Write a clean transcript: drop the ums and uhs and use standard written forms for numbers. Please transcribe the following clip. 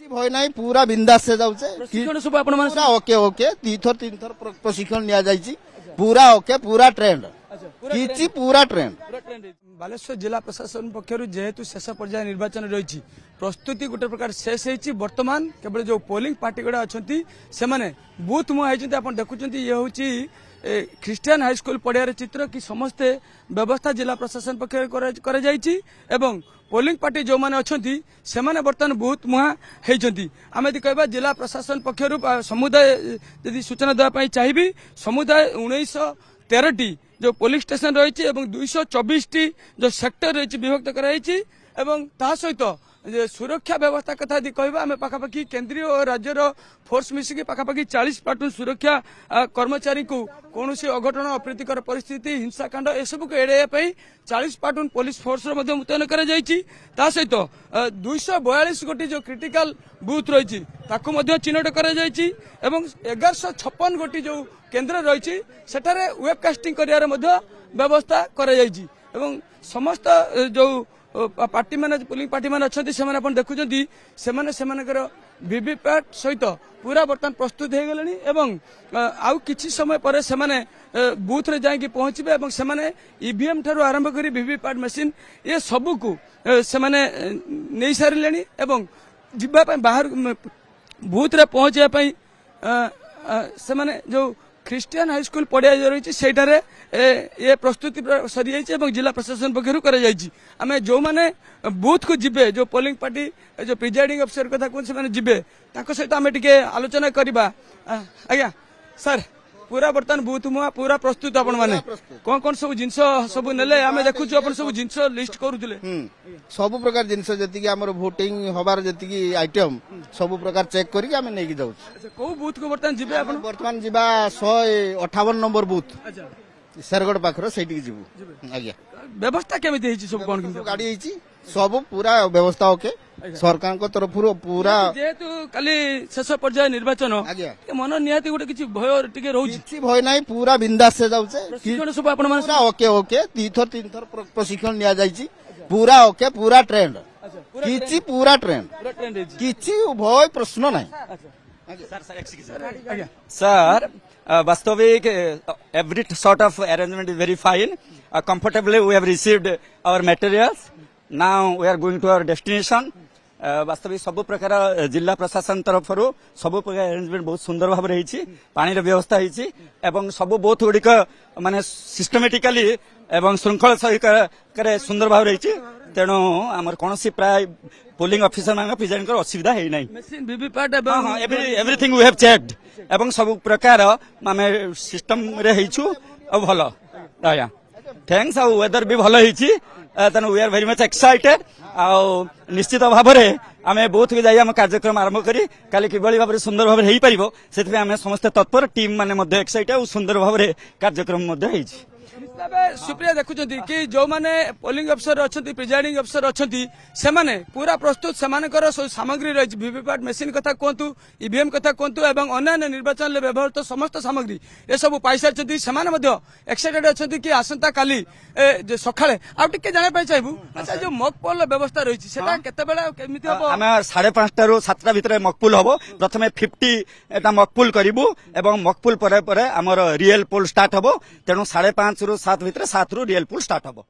भय नहीं पूरा बिंदास से जाऊचे प्रशिक्षण सब आपण माने पूरा ओके ओके तीन थर प्रशिक्षण निया जायछि पूरा ओके पूरा ट्रेंड किछि पूरा ट्रेंड बालेश्वर जिला प्रशासन पक्षर जेहेतु शेष पर्याय निर्वाचन रही प्रस्तुति गोटे प्रकार शेष होती वर्तमान केवल जो पोलिंग पार्टी गुड़ा अच्छा से बूथ मुहा आप देखुं ये हूँ ख्रिस्टियान हाईस्कल पड़ियार चित्र कि समस्ते व्यवस्था जिला प्रशासन पक्ष एवं पोलिंग पार्टी जो मैंने अच्छा से बर्तमान बूथ मुहा होती आम यदि कह जिला प्रशासन पक्षर समुदाय यदि सूचना देवाई चाहिए समुदाय 1913 जो पोलिंग स्टेशन रही 224 जो सेक्टर रही विभक्त कराई सहित सुरक्षा व्यवस्था कथा यदि कहबा आम पाखापाखि केंद्रीय और राज्यर फोर्स मिसिकी पाखापाखि 40 प्लाटून सुरक्षा कर्मचारी को कौन अघटन अप्रीतिकर परिस्थिति हिंसाकांड एसबू को एड़ाई 40 प्लाटून पुलिस फोर्स मुतयन कर सहित 242 गोटी जो क्रिटिकल बूथ रही चिन्हट कर 1156 गोटी जो केन्द्र रही सेठारे वेबकास्टिंग कर व्यवस्था कर समस्त जो पार्टी मैंने पोलिंग पार्टी मैंने अच्छा से देखुं से वीवीपैट सहित पूरा बर्तमान प्रस्तुत हो गले आउ किछि समय पर से बूथ रे जाइए पहुंचे से ईवीएम ठारू आरंभ कर वीवीपैट मशीन ये सबू को से नहीं सारे जीवाई बाहर बूथ रे पहुंचापी से जो ख्रिस्टियान हाईस्कल पड़िया रही सेठारे ये प्रस्तुति सरी जाइए जिला प्रशासन पक्षर करें जो मैंने बूथ को जीवे जो पोलिंग पार्टी जो प्रिजाइडिंग अफिसर कथा कहते हैं जीवे सहित आम टे आलोचना करवा आज्ञा सर पूरा बर्तमान बूथ मुआ पूरा प्रस्तुत आपण माने कौन कौन सब जिनस सब नेले आमे देखु छु अपन सब जिनस लिस्ट करूथिले सब प्रकार जिनस जति हमर वोटिंग होबार जति आइटम सब प्रकार चेक करी आमे नै जाउ को बूथ को बर्तमान जीवे आपण बर्तमान जीवा 158 नंबर बूथ सरगड़ पाखरो सेठी जीवु आज्ञा व्यवस्था केमिति हेछि सब कोन गाड़ी हेछि सब पूरा व्यवस्था ओके सरकार को तरफ पूरा जेहेतु काली शेष पर्याय निर्वाचन मन निहाती गोटे किछि भय टिके रहउछि किछि भय नाही पूरा बिंदास से जाउछे प्रशिक्षण सब आपण माने पूरा ओके ओके तीन थर प्रशिक्षण निया जायछि पूरा ओके पूरा ट्रेंड किछि पूरा ट्रेंड किछि भय प्रश्न नाही सर वास्तविक every sort of arrangement is very fine. Comfortably we have received our materials. Now we are going to our destination. वास्तविक सब प्रकार जिला प्रशासन तरफ सब प्रकार अरेंजमेंट बहुत सुंदर भाव रही पानी व्यवस्था होती सब बूथ गुड़िक माने सिस्टमेटिकली एवं श्रृंखला सहित सुंदर भाव रही तेणु आम कौन प्राय पोलिंग ऑफिसर मान प्रेजेंट कर असुविधा है नहीं एवरीथिंग वी हैव चेक्ड एवं सब प्रकार आम सिस्टम रे हेचु भल आया थैंक्स आ वेदर भी भल होती तेणु we are very much excited निश्चित भाव में आम बूथ के जाई कार्यक्रम आरंभ करी काली किभली भाव सुंदर भाव हो पार से आम समस्त तत्पर टीम माने एक्साइटेड और सुंदर भाव कार्यक्रम सुप्रिया देखुं कि जो मैंने पोलिंग अफिसर अच्छा प्रिजाइडिंग अफिसर अच्छा से पूरा प्रस्तुत से सामग्री रही वीवीपैट मशीन कथा कहतु ईवीएम कथा कहतु और अन्य निर्वाचन व्यवहृत समस्त सामग्री ये सब पाई सारी से एक्साइटेड अच्छा कि आसंता काली सकाଳେ आउ टिके जाना चाहिए अच्छा जो मकपोल व्यवस्था रही केते आम 5:30 7टा भितर मकपुल हम प्रथम 50 मकपुल करूँ और मकपुल पर आमर रियल पोल स्टार्ट हम तेणु 5:30 ରୁ 7 भितर 7 ରୁ रियल पोल स्टार्ट हम।